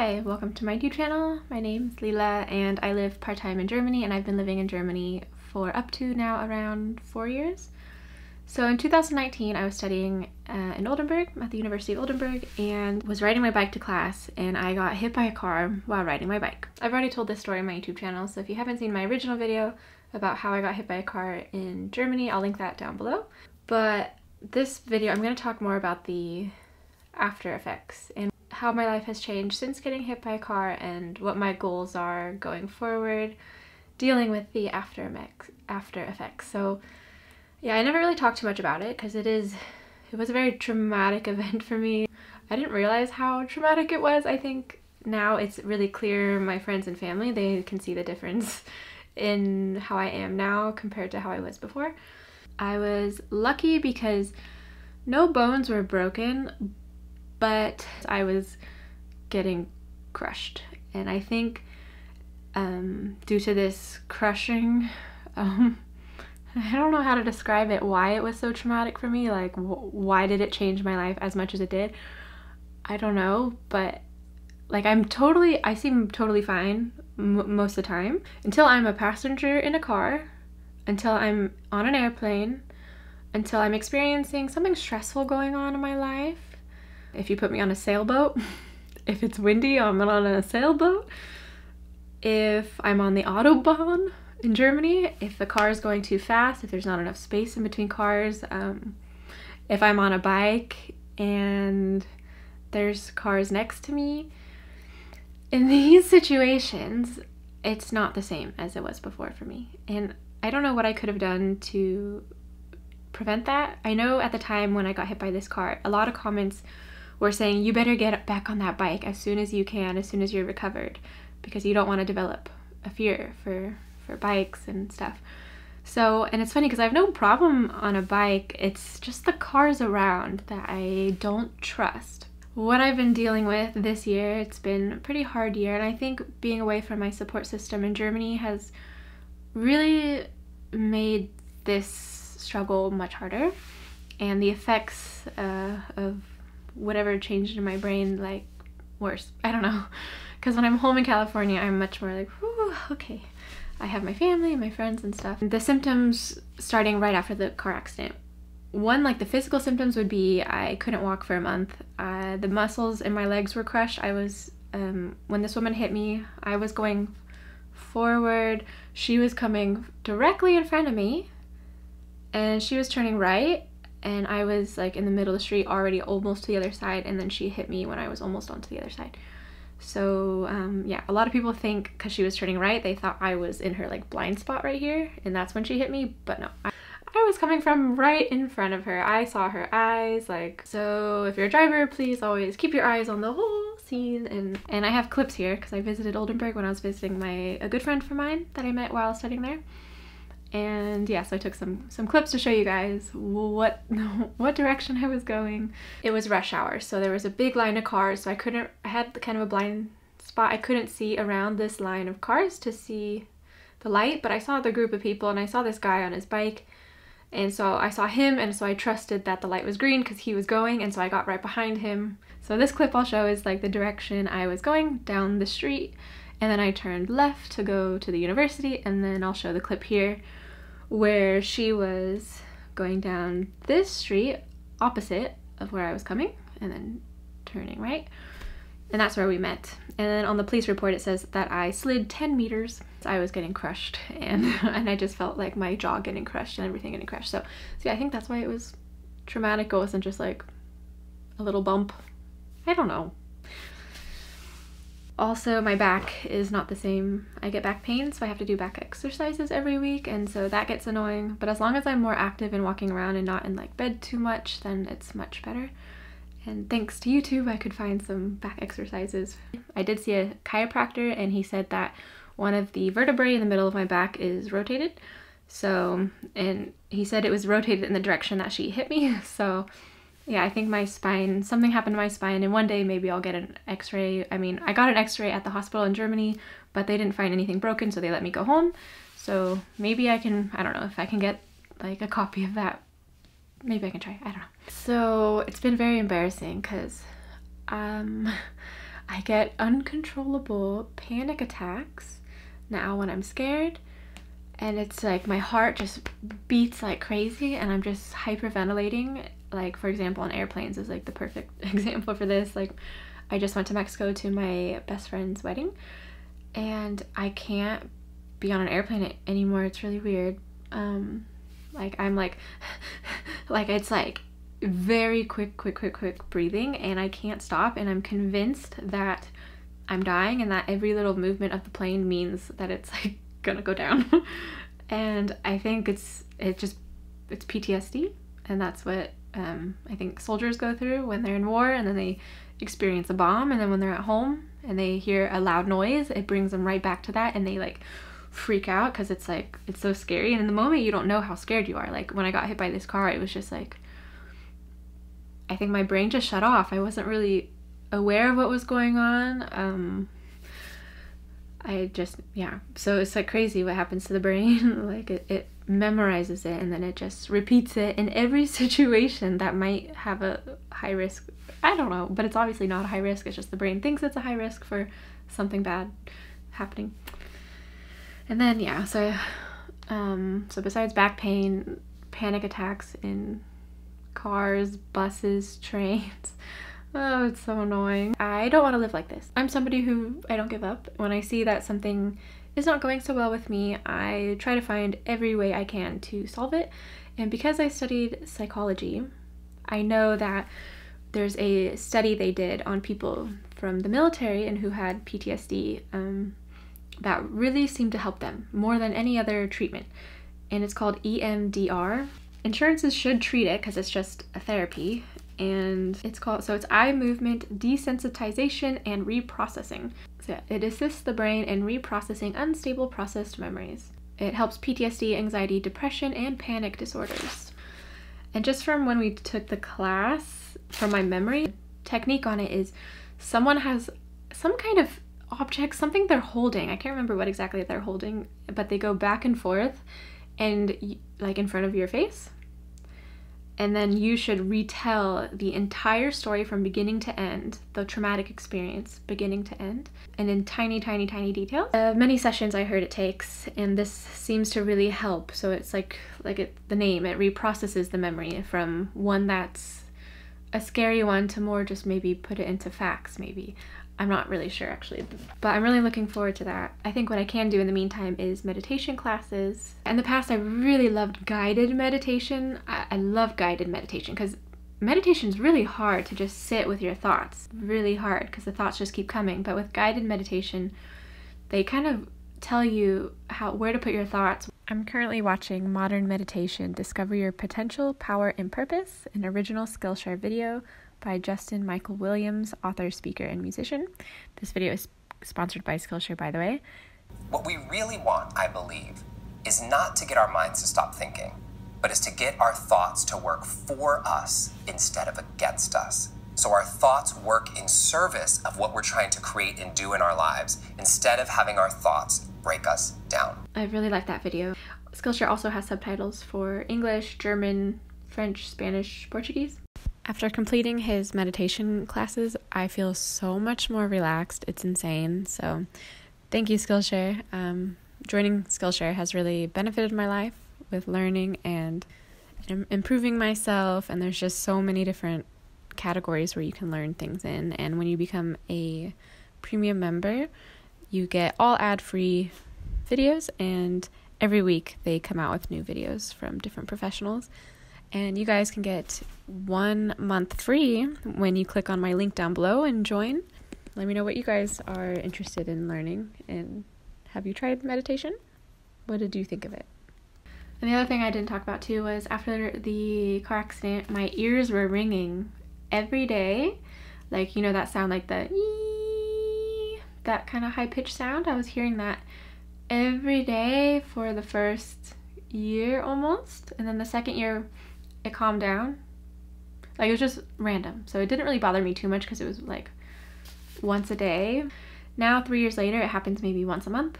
Hi, welcome to my YouTube channel. My name's Lila and I live part-time in Germany, and I've been living in Germany for up to now around 4 years. So in 2019 I was studying in Oldenburg at the University of Oldenburg and was riding my bike to class, and I got hit by a car while riding my bike. I've already told this story on my YouTube channel, so if you haven't seen my original video about how I got hit by a car in Germany, I'll link that down below. But this video I'm going to talk more about the after effects and how my life has changed since getting hit by a car and what my goals are going forward dealing with the after effects. So yeah, I never really talked too much about it because it was a very traumatic event for me. I didn't realize how traumatic it was. I think now it's really clear. My friends and family, they can see the difference in how I am now compared to how I was before. I was lucky because no bones were broken, but I was getting crushed. And I think due to this crushing, I don't know how to describe it, why it was so traumatic for me, like why did it change my life as much as it did? I don't know, but like I seem totally fine most of the time until I'm a passenger in a car, until I'm on an airplane, until I'm experiencing something stressful going on in my life. If you put me on a sailboat, if it's windy, I'm on a sailboat. If I'm on the Autobahn in Germany, if the car is going too fast, if there's not enough space in between cars, if I'm on a bike and there's cars next to me. In these situations, it's not the same as it was before for me. And I don't know what I could have done to prevent that. I know at the time when I got hit by this car, a lot of comments were saying you better get back on that bike as soon as you can, as soon as you're recovered, because you don't want to develop a fear for bikes and stuff. So, and it's funny because I have no problem on a bike, it's just the cars around that I don't trust. What I've been dealing with this year, it's been a pretty hard year, and I think being away from my support system in Germany has really made this struggle much harder, and the effects of whatever changed in my brain, like, worse. I don't know, because when I'm home in California, I'm much more like, whew, okay, I have my family, my friends and stuff. The symptoms starting right after the car accident. One, like the physical symptoms would be I couldn't walk for a month. The muscles in my legs were crushed. I was, when this woman hit me, I was going forward. She was coming directly in front of me and she was turning right, and I was like in the middle of the street already almost to the other side, and then she hit me when I was almost onto the other side. So yeah, a lot of people think because she was turning right, they thought I was in her like blind spot right here, and that's when she hit me, but no. I was coming from right in front of her. I saw her eyes, like, so if you're a driver, please always keep your eyes on the whole scene. And I have clips here because I visited Oldenburg when I was visiting a good friend of mine that I met while studying there. And yeah, so I took some clips to show you guys what direction I was going. It was rush hour, so there was a big line of cars, so I had kind of a blind spot. I couldn't see around this line of cars to see the light, but I saw the group of people and I saw this guy on his bike. And so I saw him, and so I trusted that the light was green because he was going, and so I got right behind him. So this clip I'll show is like the direction I was going down the street, and then I turned left to go to the university, and then I'll show the clip here where she was going down this street opposite of where I was coming and then turning right. And that's where we met. And then on the police report it says that I slid 10 meters. I was getting crushed, and I just felt like my jaw getting crushed and everything getting crushed. So yeah, I think that's why it was traumatic. It wasn't just like a little bump. I don't know. Also, my back is not the same. I get back pain, so I have to do back exercises every week, and so that gets annoying. But as long as I'm more active and walking around and not in like bed too much, then it's much better. And thanks to YouTube, I could find some back exercises. I did see a chiropractor, and he said that one of the vertebrae in the middle of my back is rotated. So, and he said it was rotated in the direction that she hit me. So yeah, I think my spine, something happened to my spine, and one day maybe I'll get an x-ray. I mean, I got an x-ray at the hospital in Germany, but they didn't find anything broken, so they let me go home. So maybe I can, I don't know, if I can get like a copy of that, maybe I can try, I don't know. So it's been very embarrassing because I get uncontrollable panic attacks now when I'm scared, and it's like my heart just beats like crazy and I'm just hyperventilating. Like, for example, on airplanes is like the perfect example for this. Like, I just went to Mexico to my best friend's wedding and I can't be on an airplane anymore. It's really weird. Like, I'm like like it's like very quick breathing and I can't stop, and I'm convinced that I'm dying and that every little movement of the plane means that it's like gonna go down. And I think it's PTSD, and that's what I think soldiers go through when they're in war, and then they experience a bomb, and then when they're at home and they hear a loud noise, it brings them right back to that, and they like freak out because it's like, it's so scary. And in the moment you don't know how scared you are. Like, when I got hit by this car, it was just like, I think my brain just shut off. I wasn't really aware of what was going on. So it's like crazy what happens to the brain. Like, it memorizes it and then it just repeats it in every situation that might have a high risk. I don't know, but it's obviously not a high risk. It's just the brain thinks it's a high risk for something bad happening. And then so besides back pain, panic attacks in cars, buses, trains. Oh, it's so annoying. I don't want to live like this. I'm somebody who, I don't give up. When I see that something is not going so well with me, I try to find every way I can to solve it. And because I studied psychology, I know that there's a study they did on people from the military and who had PTSD that really seemed to help them more than any other treatment. And it's called EMDR. Insurances should treat it because it's just a therapy, and it's eye movement desensitization and reprocessing. So it assists the brain in reprocessing unstable processed memories. It helps PTSD, anxiety, depression, and panic disorders. And just from when we took the class, from my memory, technique on it is someone has some kind of object, something they're holding. I can't remember what exactly they're holding, but they go back and forth and like in front of your face. And then you should retell the entire story from beginning to end, the traumatic experience, beginning to end, and in tiny details. Many sessions I heard it takes, and this seems to really help. So it's the name, it reprocesses the memory from one that's a scary one to more just maybe put it into facts, maybe. I'm not really sure actually, but I'm really looking forward to that. I think what I can do in the meantime is meditation classes. In the past, I really loved guided meditation. I love guided meditation because meditation is really hard to just sit with your thoughts. Really hard because the thoughts just keep coming. But with guided meditation, they kind of tell you where to put your thoughts. I'm currently watching Modern Meditation, Discover Your Potential, Power, and Purpose, an original Skillshare video by Justin Michael Williams, author, speaker, and musician. This video is sponsored by Skillshare, by the way. What we really want, I believe, is not to get our minds to stop thinking, but is to get our thoughts to work for us instead of against us. So our thoughts work in service of what we're trying to create and do in our lives, instead of having our thoughts break us down. I really like that video. Skillshare also has subtitles for English, German, French, Spanish, Portuguese. After completing his meditation classes, I feel so much more relaxed. It's insane. So thank you, Skillshare. Joining Skillshare has really benefited my life with learning and improving myself. And there's just so many different categories where you can learn things in. And when you become a premium member, you get all ad-free videos. And every week they come out with new videos from different professionals. And you guys can get 1 month free when you click on my link down below and join. Let me know what you guys are interested in learning. And have you tried meditation? What did you think of it? And the other thing I didn't talk about too was after the car accident, my ears were ringing every day. Like, you know that sound, like the ee, that kind of high-pitched sound? I was hearing that every day for the first year almost. And then the second year, it calmed down. Like, it was just random. So it didn't really bother me too much because it was like once a day. Now, 3 years later, it happens maybe once a month.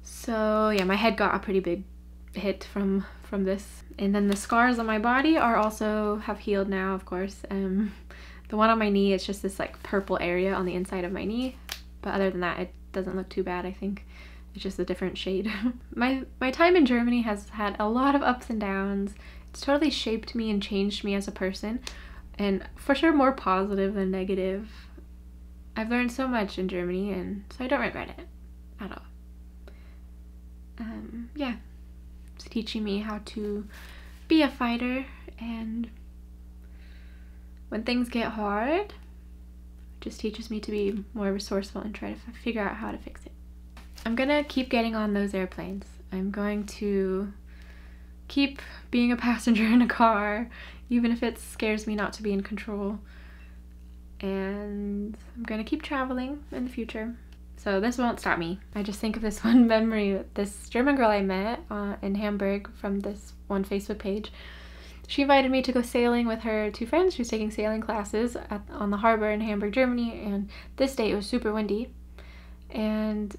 So yeah, my head got a pretty big hit from this. And then the scars on my body have healed now, of course. The one on my knee, it's just this like purple area on the inside of my knee. But other than that, it doesn't look too bad, I think. It's just a different shade. My time in Germany has had a lot of ups and downs. It's totally shaped me and changed me as a person. And for sure more positive than negative. I've learned so much in Germany, and so I don't regret it at all. Yeah, it's teaching me how to be a fighter, and when things get hard, it just teaches me to be more resourceful and try to figure out how to fix it. I'm gonna keep getting on those airplanes. I'm going to keep being a passenger in a car, even if it scares me not to be in control. And I'm gonna keep traveling in the future. So this won't stop me. I just think of this one memory. This German girl I met in Hamburg from this one Facebook page. She invited me to go sailing with her two friends. She was taking sailing classes on the harbor in Hamburg, Germany, and this day it was super windy. And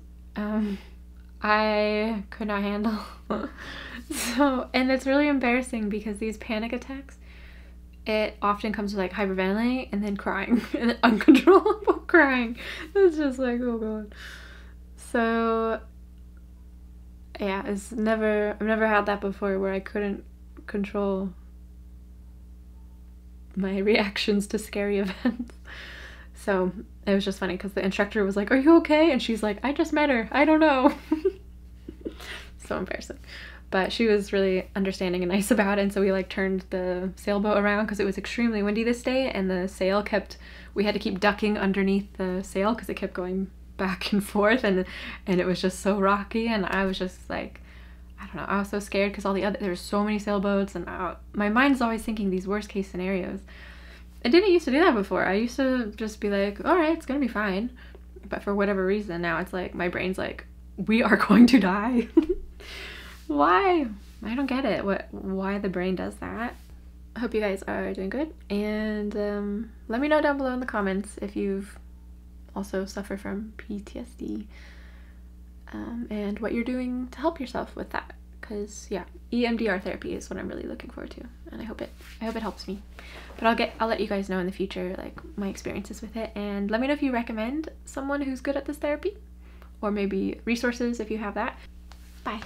I could not handle. And it's really embarrassing because these panic attacks, it often comes with like hyperventilating and then crying and then uncontrollable crying. It's just like, oh god. So yeah, I've never had that before where I couldn't control my reactions to scary events. So it was just funny because the instructor was like, "Are you okay?" And she's like, "I just met her. I don't know." So embarrassing. But she was really understanding and nice about it, and so we like turned the sailboat around because it was extremely windy this day, and the sail we had to keep ducking underneath the sail because it kept going back and forth, and it was just so rocky, and I was just like, I don't know, I was so scared because there were so many sailboats, and my mind's always thinking these worst case scenarios. I didn't used to do that before. I used to just be like, all right, it's gonna be fine. But for whatever reason, now it's like my brain's like, we are going to die. Why? I don't get it. Why the brain does that. I hope you guys are doing good, and let me know down below in the comments if you've also suffered from PTSD, and what you're doing to help yourself with that. Because yeah, EMDR therapy is what I'm really looking forward to, and I hope it helps me. But I'll let you guys know in the future like my experiences with it, and let me know if you recommend someone who's good at this therapy, or maybe resources if you have that. Bye.